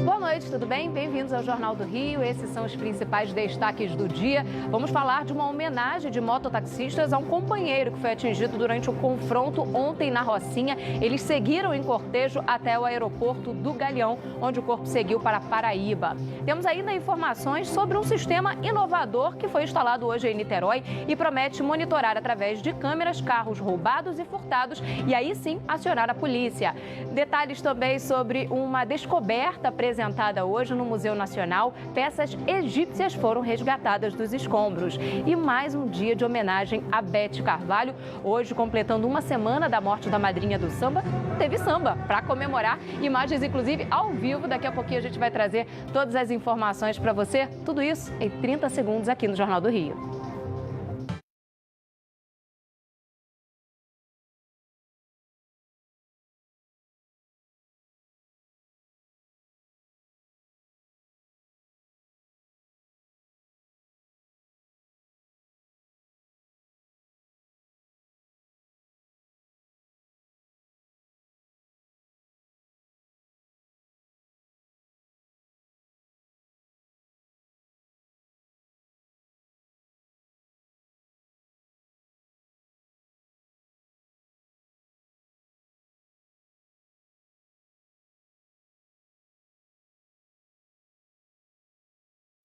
Boa noite, tudo bem? Bem-vindos ao Jornal do Rio. Esses são os principais destaques do dia. Vamos falar de uma homenagem de mototaxistas a um companheiro que foi atingido durante o confronto ontem na Rocinha. Eles seguiram em cortejo até o aeroporto do Galeão, onde o corpo seguiu para Paraíba. Temos ainda informações sobre um sistema inovador que foi instalado hoje em Niterói e promete monitorar através de câmeras carros roubados e furtados e aí sim acionar a polícia. Detalhes também sobre uma descoberta apresentada hoje no Museu Nacional. Peças egípcias foram resgatadas dos escombros. E mais um dia de homenagem a Beth Carvalho. Hoje, completando uma semana da morte da madrinha do samba, teve samba para comemorar. Imagens, inclusive, ao vivo. Daqui a pouquinho a gente vai trazer todas as informações para você. Tudo isso em 30 segundos aqui no Jornal do Rio.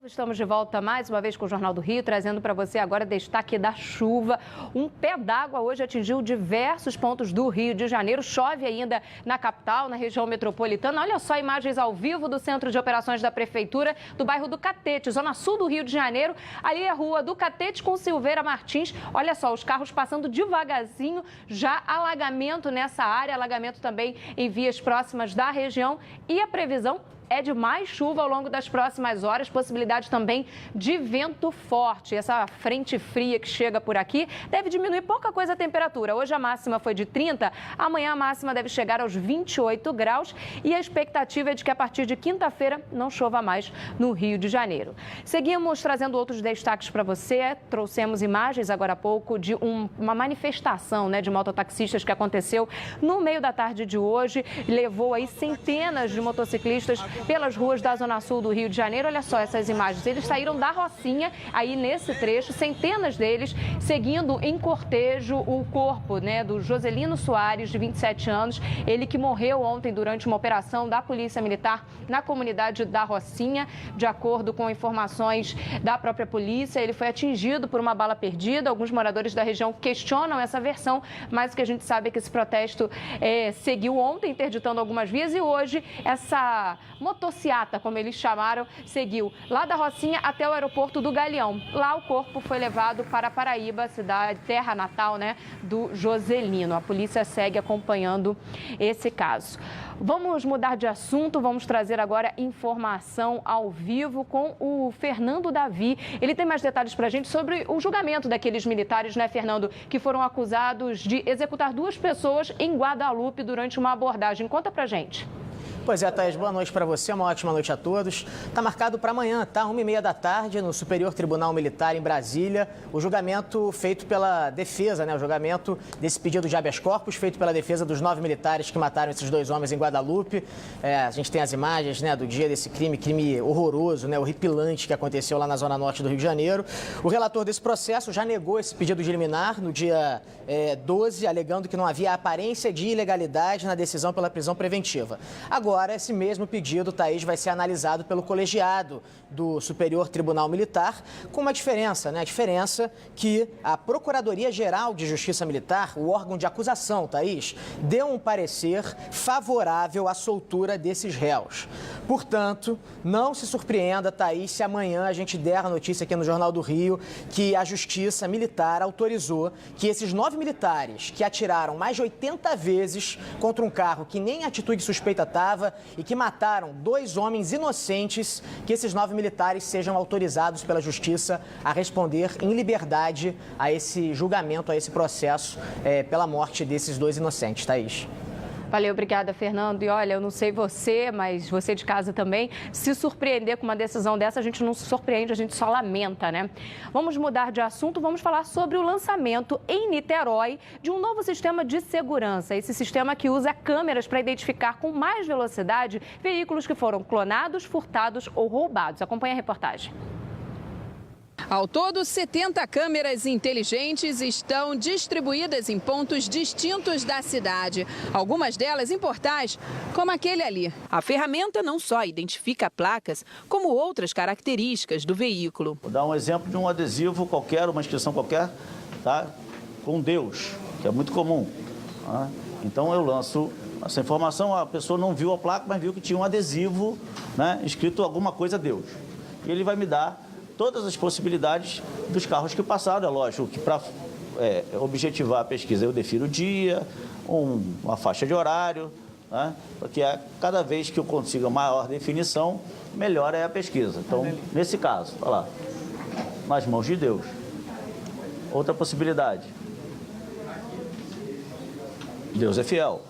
Estamos de volta mais uma vez com o Jornal do Rio, trazendo para você agora destaque da chuva. Um pé d'água hoje atingiu diversos pontos do Rio de Janeiro. Chove ainda na capital, na região metropolitana. Olha só imagens ao vivo do Centro de Operações da Prefeitura do bairro do Catete, zona sul do Rio de Janeiro. Ali é a rua do Catete com Silveira Martins. Olha só, os carros passando devagarzinho, já alagamento nessa área, alagamento também em vias próximas da região. E a previsão é de mais chuva ao longo das próximas horas, possibilidade também de vento forte. Essa frente fria que chega por aqui deve diminuir pouca coisa a temperatura. Hoje a máxima foi de 30, amanhã a máxima deve chegar aos 28 graus e a expectativa é de que a partir de quinta-feira não chova mais no Rio de Janeiro. Seguimos trazendo outros destaques para você. Trouxemos imagens agora há pouco de uma manifestação, de mototaxistas que aconteceu no meio da tarde de hoje. Levou aí centenas de motociclistas pelas ruas da Zona Sul do Rio de Janeiro. Olha só essas imagens. Eles saíram da Rocinha, aí nesse trecho, centenas deles seguindo em cortejo o corpo, do Joselino Soares, de 27 anos. Ele que morreu ontem durante uma operação da Polícia Militar na comunidade da Rocinha. De acordo com informações da própria polícia, ele foi atingido por uma bala perdida. Alguns moradores da região questionam essa versão, mas o que a gente sabe é que esse protesto seguiu ontem, interditando algumas vias, e hoje essa motociata, como eles chamaram, seguiu lá da Rocinha até o aeroporto do Galeão. Lá o corpo foi levado para Paraíba, cidade, terra natal, do Joselino. A polícia segue acompanhando esse caso. Vamos mudar de assunto, vamos trazer agora informação ao vivo com o Fernando Davi. Ele tem mais detalhes para a gente sobre o julgamento daqueles militares, Fernando, que foram acusados de executar 2 pessoas em Guadalupe durante uma abordagem. Conta pra gente. Pois é, Thaís, boa noite para você, uma ótima noite a todos. Está marcado para amanhã, 1h30 da tarde, no Superior Tribunal Militar em Brasília, o julgamento feito pela defesa, o julgamento desse pedido de habeas corpus feito pela defesa dos 9 militares que mataram esses 2 homens em Guadalupe. A gente tem as imagens, do dia desse crime horroroso, horripilante que aconteceu lá na Zona Norte do Rio de Janeiro. O relator desse processo já negou esse pedido de liminar no dia 12, alegando que não havia aparência de ilegalidade na decisão pela prisão preventiva. Agora, esse mesmo pedido, Thaís, vai ser analisado pelo colegiado do Superior Tribunal Militar, com uma diferença, A diferença que a Procuradoria-Geral de Justiça Militar, o órgão de acusação, Thaís, deu um parecer favorável à soltura desses réus. Portanto, não se surpreenda, Thaís, se amanhã a gente der a notícia aqui no Jornal do Rio que a Justiça Militar autorizou que esses 9 militares que atiraram mais de 80 vezes contra um carro que nem atitude suspeita estava e que mataram 2 homens inocentes, que esses 9 militares sejam autorizados pela Justiça a responder em liberdade a esse julgamento, a esse processo pela morte desses 2 inocentes, Thaís. Valeu, obrigada, Fernando. E olha, eu não sei você, mas você de casa também, se surpreender com uma decisão dessa, a gente não se surpreende, a gente só lamenta, né? Vamos mudar de assunto, vamos falar sobre o lançamento em Niterói de um novo sistema de segurança. Esse sistema que usa câmeras para identificar com mais velocidade veículos que foram clonados, furtados ou roubados. Acompanhe a reportagem. Ao todo, 70 câmeras inteligentes estão distribuídas em pontos distintos da cidade. Algumas delas em portais, como aquele ali. A ferramenta não só identifica placas, como outras características do veículo. Vou dar um exemplo de um adesivo qualquer, uma inscrição qualquer, tá? Com Deus, que é muito comum. Tá? Então eu lanço essa informação, a pessoa não viu a placa, mas viu que tinha um adesivo, né, escrito alguma coisa Deus. E ele vai me dar todas as possibilidades dos carros que passaram. É lógico que para objetivar a pesquisa eu defiro o dia, uma faixa de horário, né? Porque cada vez que eu consiga maior definição, melhor é a pesquisa. Então, nesse caso, olha lá, nas mãos de Deus. Outra possibilidade. Deus é fiel.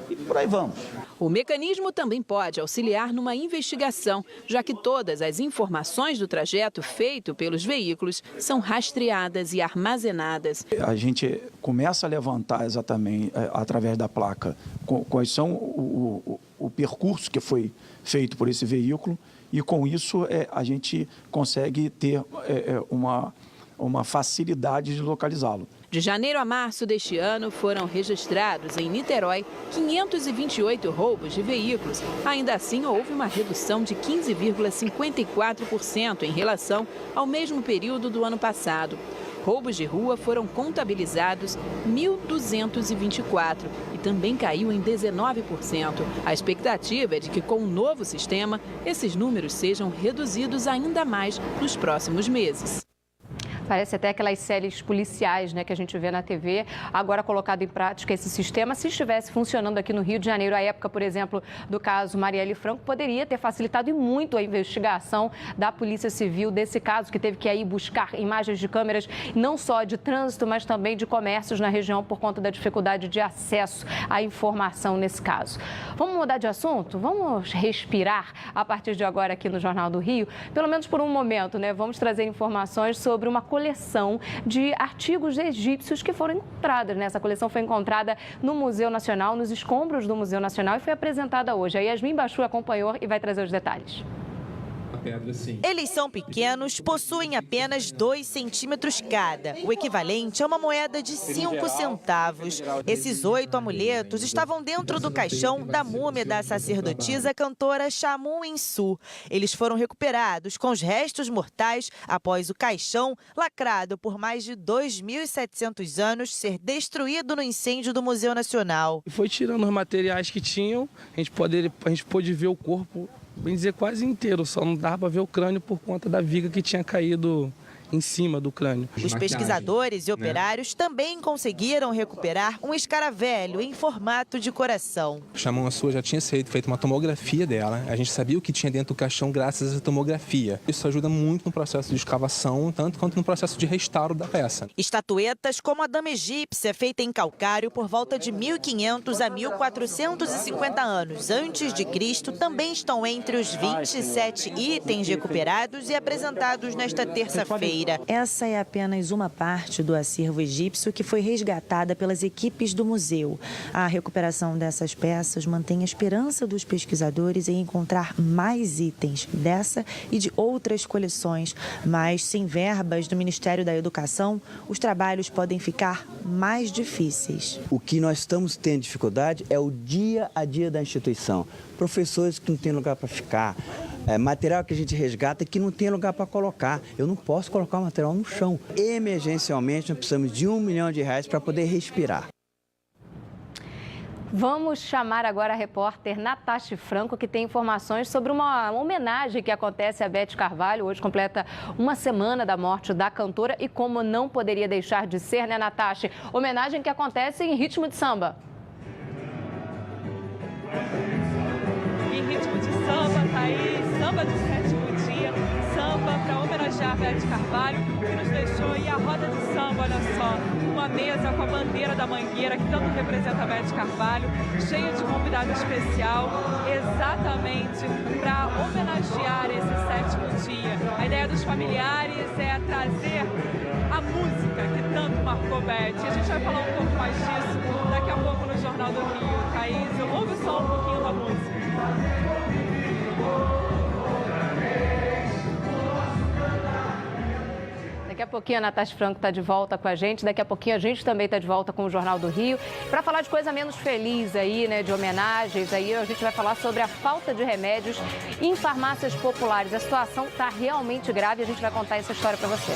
E por aí vamos. O mecanismo também pode auxiliar numa investigação, já que todas as informações do trajeto feito pelos veículos são rastreadas e armazenadas. A gente começa a levantar exatamente, através da placa, quais são o percurso que foi feito por esse veículo e, com isso, a gente consegue ter uma facilidade de localizá-lo. De janeiro a março deste ano, foram registrados em Niterói 528 roubos de veículos. Ainda assim, houve uma redução de 15,54% em relação ao mesmo período do ano passado. Roubos de rua foram contabilizados 1.224 e também caiu em 19%. A expectativa é de que, com o novo sistema, esses números sejam reduzidos ainda mais nos próximos meses. Parece até aquelas séries policiais, né, que a gente vê na TV, agora colocado em prática esse sistema. Se estivesse funcionando aqui no Rio de Janeiro, à época, por exemplo, do caso Marielle Franco, poderia ter facilitado e muito a investigação da Polícia Civil desse caso, que teve que ir buscar imagens de câmeras, não só de trânsito, mas também de comércios na região, por conta da dificuldade de acesso à informação nesse caso. Vamos mudar de assunto? Vamos respirar a partir de agora aqui no Jornal do Rio, pelo menos por um momento, né? Vamos trazer informações sobre uma coleção de artigos egípcios que foram encontrados. Essa coleção foi encontrada no Museu Nacional, nos escombros do Museu Nacional, e foi apresentada hoje. A Yasmin Bachu acompanhou e vai trazer os detalhes. Eles são pequenos, possuem apenas 2 centímetros cada, o equivalente a uma moeda de 5 centavos. Esses 8 amuletos estavam dentro do caixão da múmia da sacerdotisa cantora Shamun Insu. Eles foram recuperados com os restos mortais após o caixão, lacrado por mais de 2.700 anos, ser destruído no incêndio do Museu Nacional. Foi tirando os materiais que tinham, a gente pôde ver o corpo, bem dizer, quase inteiro, só não dava para ver o crânio por conta da viga que tinha caído em cima do crânio. Os pesquisadores e operários também conseguiram recuperar um escaravelho em formato de coração. Shamun Insu já tinha feito uma tomografia dela, a gente sabia o que tinha dentro do caixão graças a essa tomografia. Isso ajuda muito no processo de escavação, tanto quanto no processo de restauro da peça. Estatuetas como a dama egípcia, feita em calcário por volta de 1500 a 1450 anos antes de Cristo, também estão entre os 27 itens recuperados e apresentados nesta terça-feira. Essa é apenas uma parte do acervo egípcio que foi resgatada pelas equipes do museu. A recuperação dessas peças mantém a esperança dos pesquisadores em encontrar mais itens dessa e de outras coleções. Mas, sem verbas do Ministério da Educação, os trabalhos podem ficar mais difíceis. O que nós estamos tendo dificuldade é o dia a dia da instituição. Professores que não têm lugar para ficar, material que a gente resgata que não tem lugar para colocar. Eu não posso colocar o material no chão. Emergencialmente, nós precisamos de R$1 milhão para poder respirar. Vamos chamar agora a repórter Natasha Franco, que tem informações sobre uma homenagem que acontece a Beth Carvalho. Hoje completa uma semana da morte da cantora e, como não poderia deixar de ser, né, Natasha? Homenagem que acontece em ritmo de samba. Em ritmo de samba, tá aí, samba do sétimo dia, samba para homenagear Beth Carvalho, que nos deixou, e a roda de samba, olha só, uma uma mesa com a bandeira da Mangueira, que tanto representa a Beth Carvalho, cheia de convidado especial, exatamente para homenagear esse 7º dia. A ideia dos familiares é trazer a música que tanto marcou Beth. E a gente vai falar um pouco mais disso daqui a pouco no Jornal do Rio. Thaís, ouve só um pouquinho da música. Daqui a pouquinho a Natasha Franco está de volta com a gente. Daqui a pouquinho a gente também está de volta com o Jornal do Rio. Para falar de coisa menos feliz aí, né? De homenagens aí, a gente vai falar sobre a falta de remédios em farmácias populares. A situação está realmente grave e a gente vai contar essa história para você.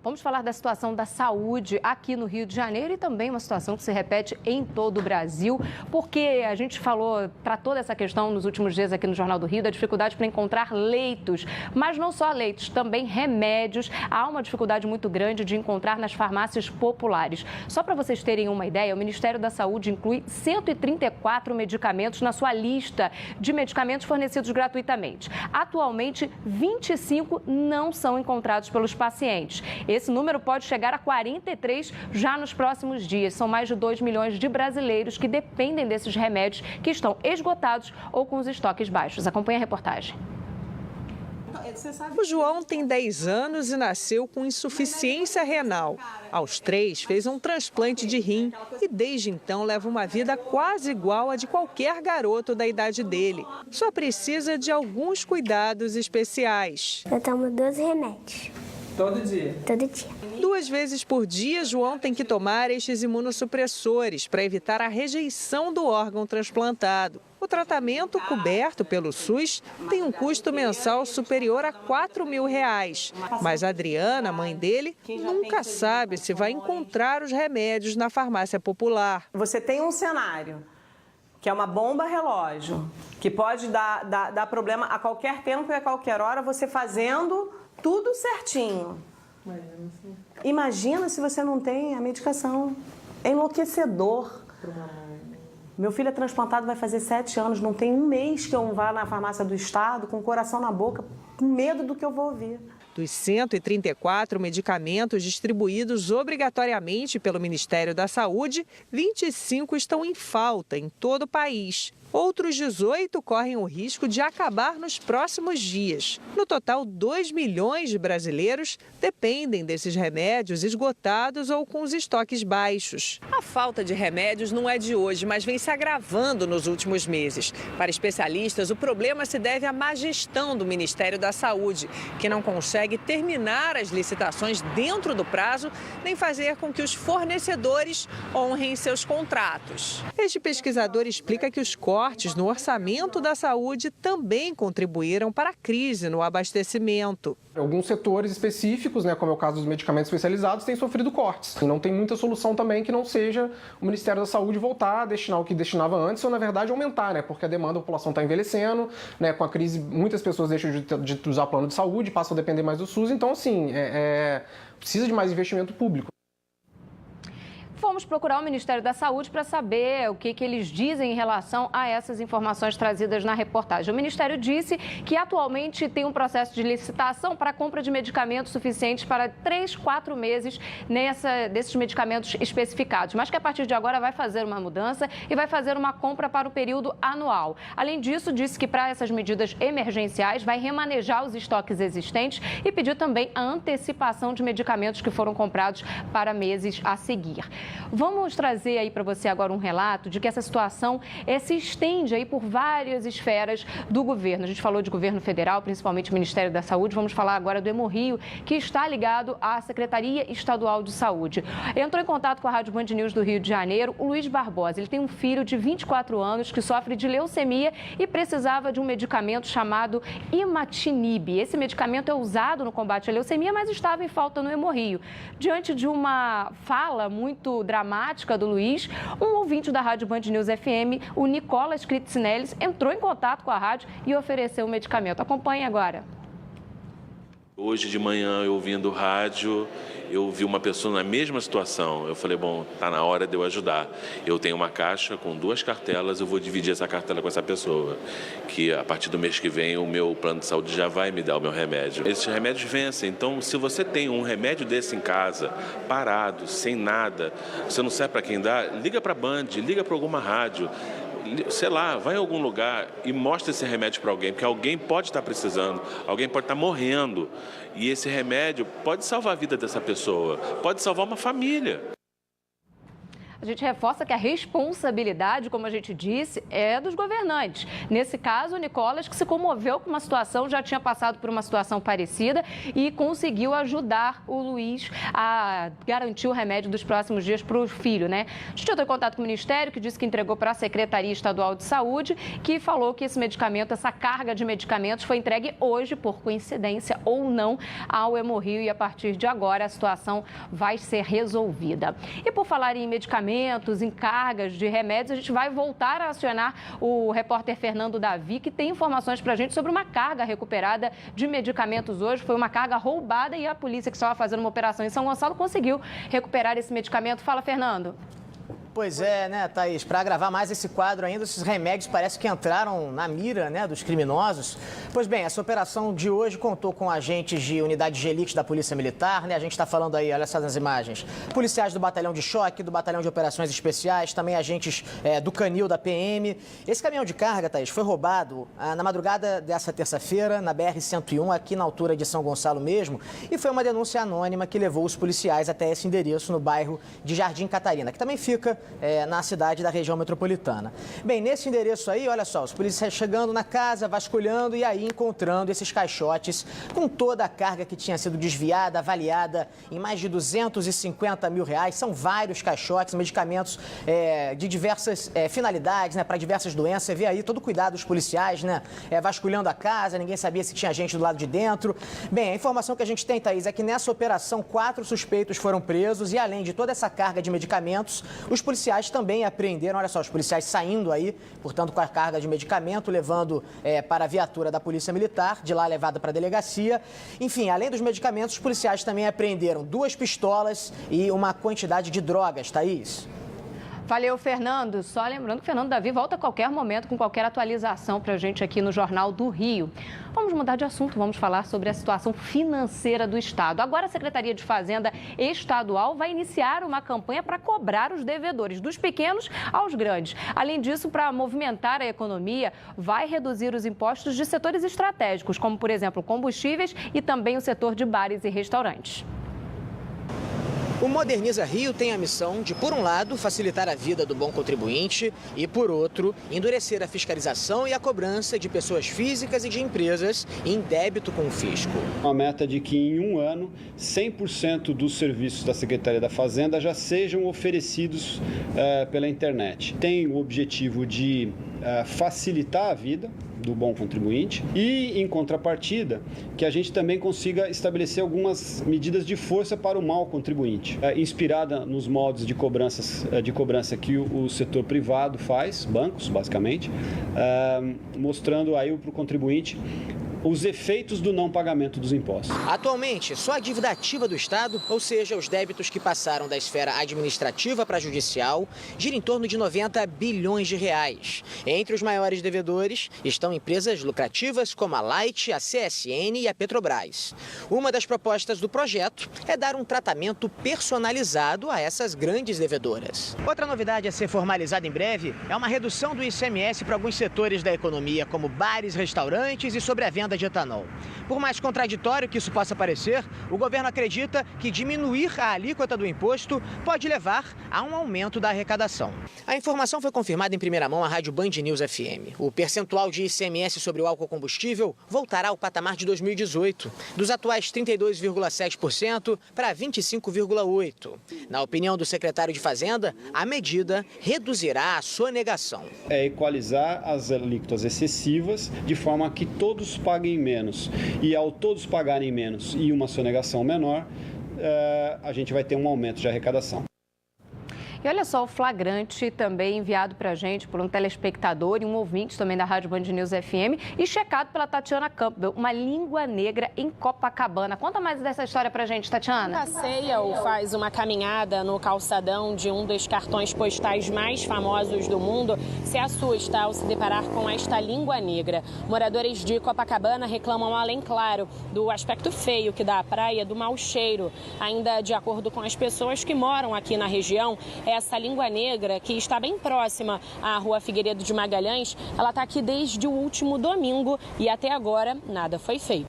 Vamos falar da situação da saúde aqui no Rio de Janeiro e também uma situação que se repete em todo o Brasil, porque a gente tratou dessa questão nos últimos dias aqui no Jornal do Rio, da dificuldade para encontrar leitos, mas não só leitos, também remédios. Há uma dificuldade muito grande de encontrar nas farmácias populares. Só para vocês terem uma ideia, o Ministério da Saúde inclui 134 medicamentos na sua lista de medicamentos fornecidos gratuitamente. Atualmente, 25 não são encontrados pelos pacientes. Esse número pode chegar a 43 já nos próximos dias. São mais de 2 milhões de brasileiros que dependem desses remédios que estão esgotados ou com os estoques baixos. Acompanhe a reportagem. O João tem 10 anos e nasceu com insuficiência renal. Aos 3, fez um transplante de rim e desde então leva uma vida quase igual a de qualquer garoto da idade dele. Só precisa de alguns cuidados especiais. Eu tomo 12 remédios. Todo dia? Todo dia. 2 vezes por dia, João tem que tomar estes imunossupressores para evitar a rejeição do órgão transplantado. O tratamento, coberto pelo SUS, tem um custo mensal superior a R$4 mil. Mas a Adriana, mãe dele, nunca sabe se vai encontrar os remédios na farmácia popular. Você tem um cenário, que é uma bomba relógio, que pode dar problema a qualquer tempo e a qualquer hora, você fazendo tudo certinho. Imagina se você não tem a medicação. É enlouquecedor. Meu filho é transplantado, vai fazer 7 anos, não tem um mês que eu vá na farmácia do estado com o coração na boca, com medo do que eu vou ouvir. Dos 134 medicamentos distribuídos obrigatoriamente pelo Ministério da Saúde, 25 estão em falta em todo o país. Outros 18 correm o risco de acabar nos próximos dias. No total, 2 milhões de brasileiros dependem desses remédios esgotados ou com os estoques baixos. A falta de remédios não é de hoje, mas vem se agravando nos últimos meses. Para especialistas, o problema se deve à má gestão do Ministério da Saúde, que não consegue terminar as licitações dentro do prazo, nem fazer com que os fornecedores honrem seus contratos. Este pesquisador explica que os cortes no orçamento da saúde também contribuíram para a crise no abastecimento. Alguns setores específicos, como é o caso dos medicamentos especializados, têm sofrido cortes. E não tem muita solução também que não seja o Ministério da Saúde voltar a destinar o que destinava antes ou, na verdade, aumentar, porque a demanda da população está envelhecendo, com a crise muitas pessoas deixam de usar plano de saúde, passam a depender mais do SUS. Então, assim, precisa de mais investimento público. Fomos procurar o Ministério da Saúde para saber o que eles dizem em relação a essas informações trazidas na reportagem. O Ministério disse que atualmente tem um processo de licitação para a compra de medicamentos suficientes para 3-4 meses desses medicamentos especificados, mas que a partir de agora vai fazer uma mudança e vai fazer uma compra para o período anual. Além disso, disse que para essas medidas emergenciais vai remanejar os estoques existentes e pedir também a antecipação de medicamentos que foram comprados para meses a seguir. Vamos trazer aí para você agora um relato de que essa situação se estende aí por várias esferas do governo. A gente falou de governo federal, principalmente o Ministério da Saúde. Vamos falar agora do Hemorrio, que está ligado à Secretaria Estadual de Saúde. Entrou em contato com a Rádio Band News do Rio de Janeiro o Luiz Barbosa. Ele tem um filho de 24 anos que sofre de leucemia e precisava de um medicamento chamado Imatinib. Esse medicamento é usado no combate à leucemia, mas estava em falta no Hemorrio. Diante de uma fala muito dramática do Luiz, um ouvinte da Rádio Band News FM, o Nicolas Kritzinelles, entrou em contato com a rádio e ofereceu o medicamento. Acompanhe agora. Hoje de manhã, eu ouvindo rádio, eu vi uma pessoa na mesma situação. Eu falei, bom, tá na hora de eu ajudar. Eu tenho uma caixa com 2 cartelas, eu vou dividir essa cartela com essa pessoa, que a partir do mês que vem o meu plano de saúde já vai me dar o meu remédio. Esses remédios vencem, então se você tem um remédio desse em casa, parado, sem nada, você não sabe para quem dá, liga para a Band, liga para alguma rádio, sei lá, vai em algum lugar e mostra esse remédio para alguém, porque alguém pode estar precisando, alguém pode estar morrendo. E esse remédio pode salvar a vida dessa pessoa, pode salvar uma família. A gente reforça que a responsabilidade, como a gente disse, é dos governantes. Nesse caso, o Nicolas, que se comoveu com uma situação, já tinha passado por uma situação parecida e conseguiu ajudar o Luiz a garantir o remédio dos próximos dias para o filho, A gente entrou em contato com o Ministério, que disse que entregou para a Secretaria Estadual de Saúde, que falou que esse medicamento, essa carga de medicamentos foi entregue hoje, por coincidência ou não, ao Hemorrio e a partir de agora a situação vai ser resolvida. E por falar em medicamentos, em cargas de remédios, a gente vai voltar a acionar o repórter Fernando Davi, que tem informações para a gente sobre uma carga recuperada de medicamentos hoje. Foi uma carga roubada e a polícia, que estava fazendo uma operação em São Gonçalo, conseguiu recuperar esse medicamento. Fala, Fernando. Pois é, Thaís? Para agravar mais esse quadro ainda, esses remédios parece que entraram na mira, dos criminosos. Pois bem, essa operação de hoje contou com agentes de unidade de elite da Polícia Militar, A gente está falando aí, olha só nas imagens, policiais do Batalhão de Choque, do Batalhão de Operações Especiais, também agentes do Canil, da PM. Esse caminhão de carga, Thaís, foi roubado na madrugada dessa terça-feira, na BR-101, aqui na altura de São Gonçalo mesmo, e foi uma denúncia anônima que levou os policiais até esse endereço no bairro de Jardim Catarina, que também fica na cidade da região metropolitana. Bem, nesse endereço aí, olha só, os policiais chegando na casa, vasculhando e aí encontrando esses caixotes com toda a carga que tinha sido desviada, avaliada em mais de 250 mil reais. São vários caixotes, medicamentos de diversas finalidades, para diversas doenças. Você vê aí todo o cuidado dos policiais, vasculhando a casa, ninguém sabia se tinha gente do lado de dentro. Bem, a informação que a gente tem, Thaís, é que nessa operação 4 suspeitos foram presos e além de toda essa carga de medicamentos, os policiais também apreenderam, olha só, os policiais saindo aí, portanto, com a carga de medicamento, levando para a viatura da Polícia Militar, de lá levada para a delegacia. Enfim, além dos medicamentos, os policiais também apreenderam 2 pistolas e uma quantidade de drogas, Thaís. Valeu, Fernando. Só lembrando que o Fernando Davi volta a qualquer momento com qualquer atualização para a gente aqui no Jornal do Rio. Vamos mudar de assunto, vamos falar sobre a situação financeira do Estado. Agora a Secretaria de Fazenda Estadual vai iniciar uma campanha para cobrar os devedores, dos pequenos aos grandes. Além disso, para movimentar a economia, vai reduzir os impostos de setores estratégicos, como, por exemplo, combustíveis e também o setor de bares e restaurantes. O Moderniza Rio tem a missão de, por um lado, facilitar a vida do bom contribuinte e, por outro, endurecer a fiscalização e a cobrança de pessoas físicas e de empresas em débito com o fisco. Uma meta de que em um ano, 100% dos serviços da Secretaria da Fazenda já sejam oferecidos pela internet. Tem o objetivo de facilitar a vida do bom contribuinte e, em contrapartida, que a gente também consiga estabelecer algumas medidas de força para o mau contribuinte, inspirada nos moldes de cobrança que o setor privado faz, bancos, basicamente, mostrando aí para o contribuinte os efeitos do não pagamento dos impostos. Atualmente, só a dívida ativa do Estado, ou seja, os débitos que passaram da esfera administrativa para a judicial, gira em torno de 90 bilhões de reais. Entre os maiores devedores estão empresas lucrativas como a Light, a CSN e a Petrobras. Uma das propostas do projeto é dar um tratamento personalizado a essas grandes devedoras. Outra novidade a ser formalizada em breve é uma redução do ICMS para alguns setores da economia, como bares, restaurantes e sobre a venda de etanol. Por mais contraditório que isso possa parecer, o governo acredita que diminuir a alíquota do imposto pode levar a um aumento da arrecadação. A informação foi confirmada em primeira mão à Rádio Band News FM. O percentual de ICMS sobre o álcool combustível voltará ao patamar de 2018, dos atuais 32,7% para 25,8%. Na opinião do secretário de Fazenda, a medida reduzirá a sonegação. É equalizar as alíquotas excessivas de forma que todos paguem menos. E ao todos pagarem menos e uma sonegação menor, a gente vai ter um aumento de arrecadação. E olha só, o flagrante também enviado para a gente por um telespectador e um ouvinte também da Rádio Band News FM e checado pela Tatiana Campbell, uma língua negra em Copacabana. Conta mais dessa história para a gente, Tatiana. Passeia ou faz uma caminhada no calçadão de um dos cartões postais mais famosos do mundo, se assusta ao se deparar com esta língua negra. Moradores de Copacabana reclamam, além, claro, do aspecto feio que dá à praia, do mau cheiro. Ainda de acordo com as pessoas que moram aqui na região, essa língua negra, que está bem próxima à Rua Figueiredo de Magalhães, ela está aqui desde o último domingo e até agora nada foi feito.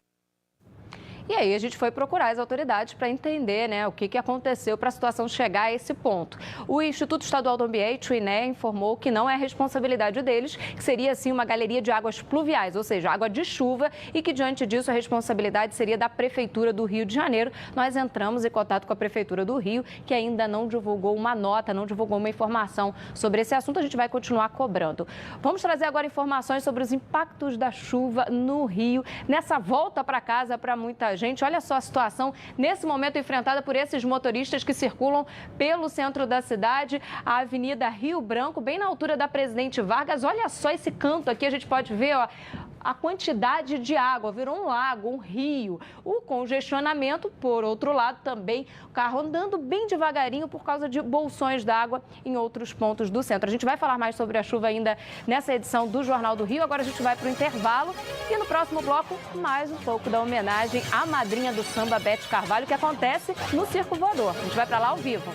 E aí a gente foi procurar as autoridades para entender, o que aconteceu para a situação chegar a esse ponto. O Instituto Estadual do Ambiente, o INEA, informou que não é responsabilidade deles, que seria assim uma galeria de águas pluviais, ou seja, água de chuva, e que diante disso a responsabilidade seria da Prefeitura do Rio de Janeiro. Nós entramos em contato com a Prefeitura do Rio, que ainda não divulgou uma nota, não divulgou uma informação sobre esse assunto. A gente vai continuar cobrando. Vamos trazer agora informações sobre os impactos da chuva no Rio, nessa volta para casa para muita gente. Olha só a situação nesse momento enfrentada por esses motoristas que circulam pelo centro da cidade, a Avenida Rio Branco, bem na altura da Presidente Vargas. Olha só esse canto aqui, a gente pode ver, a quantidade de água, virou um lago, um rio. O congestionamento, por outro lado, também o carro andando bem devagarinho por causa de bolsões d'água em outros pontos do centro. A gente vai falar mais sobre a chuva ainda nessa edição do Jornal do Rio. Agora a gente vai para o intervalo e no próximo bloco mais um pouco da homenagem à madrinha do samba, Beth Carvalho, que acontece no Circo Voador. A gente vai para lá ao vivo.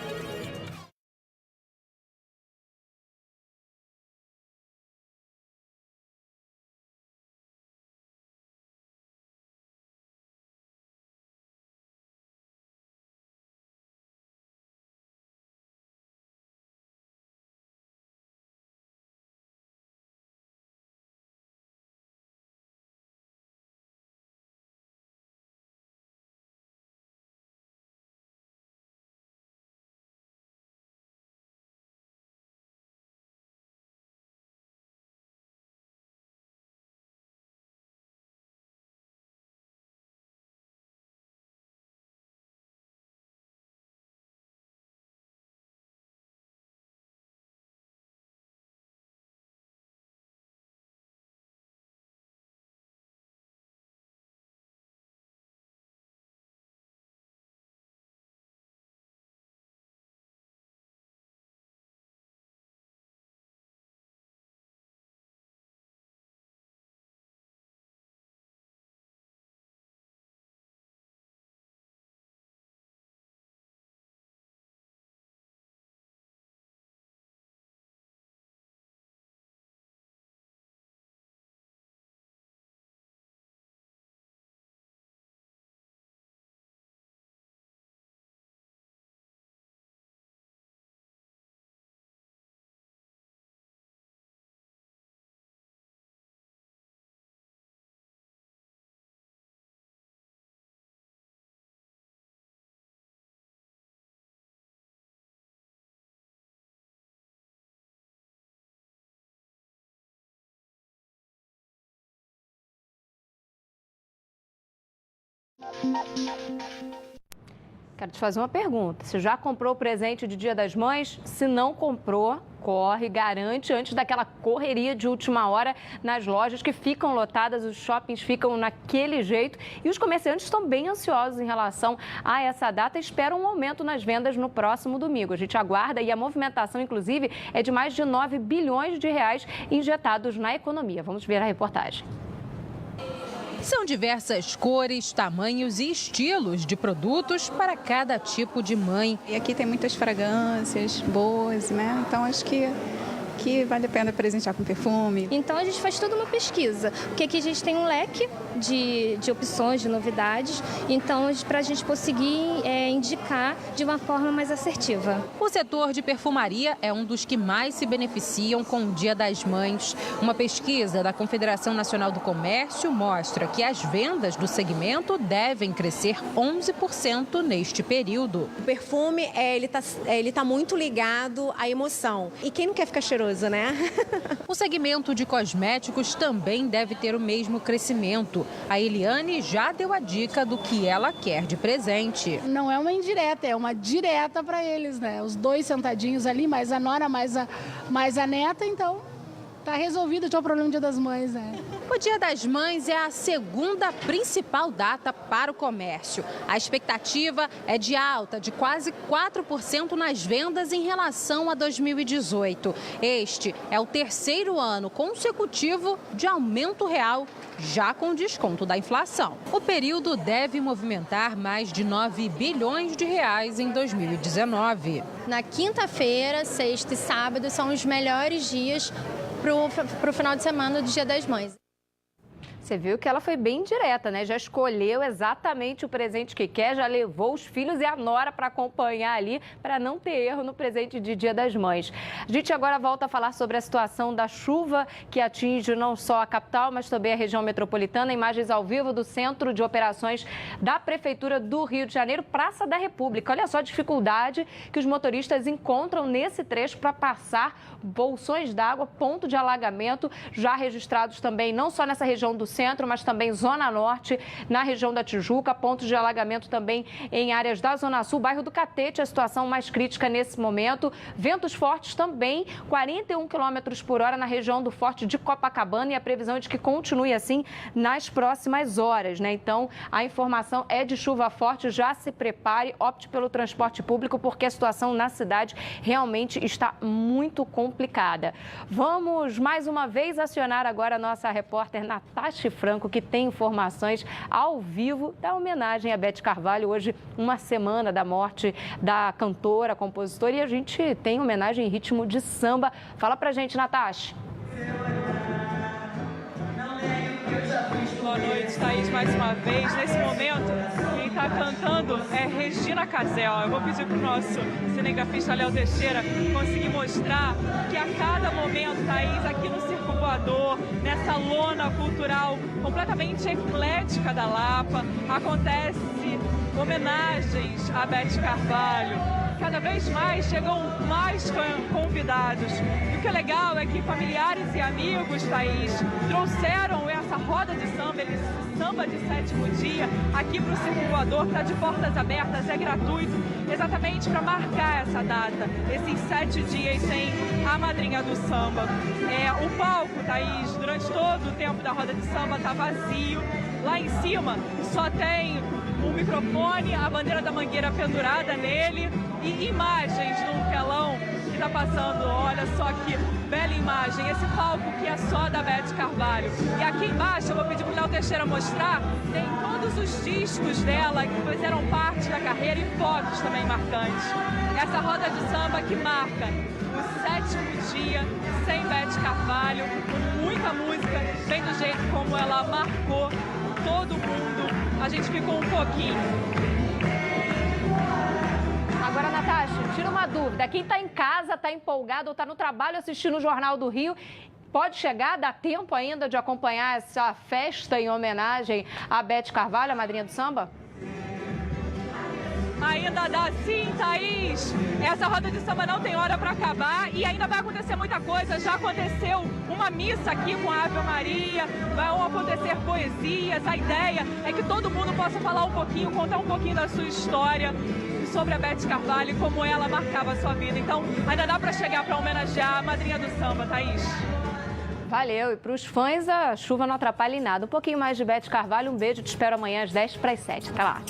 Quero te fazer uma pergunta. Você já comprou o presente de Dia das Mães? Se não comprou, corre, garante antes daquela correria de última hora nas lojas que ficam lotadas, os shoppings ficam naquele jeito e os comerciantes estão bem ansiosos em relação a essa data e esperam um aumento nas vendas no próximo domingo. A gente aguarda e a movimentação, inclusive, é de mais de 9 bilhões de reais injetados na economia. Vamos ver a reportagem. São diversas cores, tamanhos e estilos de produtos para cada tipo de mãe. E aqui tem muitas fragrâncias boas, né? Então acho que vale a pena presentear com perfume. Então a gente faz toda uma pesquisa, porque aqui a gente tem um leque de opções, de novidades, então para a gente conseguir indicar de uma forma mais assertiva. O setor de perfumaria é um dos que mais se beneficiam com o Dia das Mães. Uma pesquisa da Confederação Nacional do Comércio mostra que as vendas do segmento devem crescer 11% neste período. O perfume, ele tá muito ligado à emoção. E quem não quer ficar cheiroso, né? O segmento de cosméticos também deve ter o mesmo crescimento. A Eliane já deu a dica do que ela quer de presente. Não é uma indireta, é uma direta para eles, né? Os dois sentadinhos ali, mais a nora, mais a neta, então tá resolvido o problema do Dia das Mães, né? O Dia das Mães é a segunda principal data para o comércio. A expectativa é de alta de quase 4% nas vendas em relação a 2018. Este é o terceiro ano consecutivo de aumento real, já com desconto da inflação. O período deve movimentar mais de 9 bilhões de reais em 2019. Na quinta-feira, sexta e sábado são os melhores dias para o final de semana do Dia das Mães. Você viu que ela foi bem direta, né? Já escolheu exatamente o presente que quer, já levou os filhos e a nora para acompanhar ali, para não ter erro no presente de Dia das Mães. A gente agora volta a falar sobre a situação da chuva que atinge não só a capital, mas também a região metropolitana. Imagens ao vivo do Centro de Operações da Prefeitura do Rio de Janeiro, Praça da República. Olha só a dificuldade que os motoristas encontram nesse trecho para passar bolsões d'água, ponto de alagamento, já registrados também não só nessa região do centro, mas também Zona Norte, na região da Tijuca, pontos de alagamento também em áreas da Zona Sul, bairro do Catete, a situação mais crítica nesse momento. Ventos fortes também, 41 km por hora na região do Forte de Copacabana e a previsão é de que continue assim nas próximas horas, né? Então, a informação é de chuva forte, já se prepare, opte pelo transporte público, porque a situação na cidade realmente está muito complicada. Vamos mais uma vez acionar agora a nossa repórter Natasha Franco, que tem informações ao vivo da homenagem a Beth Carvalho. Hoje, uma semana da morte da cantora, compositora, e a gente tem homenagem em ritmo de samba. Fala pra gente, Natasha. Boa noite, Thaís, mais uma vez. Nesse momento, quem está cantando é Regina Casel. Eu vou pedir para o nosso cinegrafista Léo Teixeira conseguir mostrar que a cada momento, Thaís, aqui no Circo Voador, nessa lona cultural completamente eclética da Lapa, acontece homenagens a Beth Carvalho. Cada vez mais chegam mais convidados. E o que é legal é que familiares e amigos, Thaís, trouxeram essa roda de samba, esse samba de sétimo dia, aqui para o Circo Voador, que está de portas abertas, é gratuito, exatamente para marcar essa data, esses 7 dias sem a madrinha do samba. O palco, Thaís, durante todo o tempo da roda de samba está vazio. Lá em cima só tem um microfone, a bandeira da Mangueira pendurada nele e imagens num telão que está passando. Olha só que bela imagem, esse palco que é só da Beth Carvalho. E aqui embaixo, eu vou pedir para o Léo Teixeira mostrar, tem todos os discos dela que fizeram parte da carreira e fotos também marcantes. Essa roda de samba que marca o 7º dia sem Beth Carvalho, com muita música, bem do jeito como ela marcou todo mundo. A gente ficou um pouquinho. Agora, Natasha, tira uma dúvida. Quem está em casa, está empolgado ou está no trabalho assistindo o Jornal do Rio, pode chegar, dá tempo ainda de acompanhar essa festa em homenagem a Beth Carvalho, a madrinha do samba? Ainda dá sim, Thaís. Essa roda de samba não tem hora para acabar e ainda vai acontecer muita coisa. Já aconteceu uma missa aqui com a Ave Maria, vão acontecer poesias. A ideia é que todo mundo possa falar um pouquinho, contar um pouquinho da sua história sobre a Beth Carvalho e como ela marcava a sua vida. Então, ainda dá para chegar para homenagear a madrinha do samba, Thaís. Valeu. E para os fãs, a chuva não atrapalha em nada. Um pouquinho mais de Beth Carvalho. Um beijo. Te espero amanhã às 6:50. Até lá.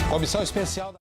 Comissão especial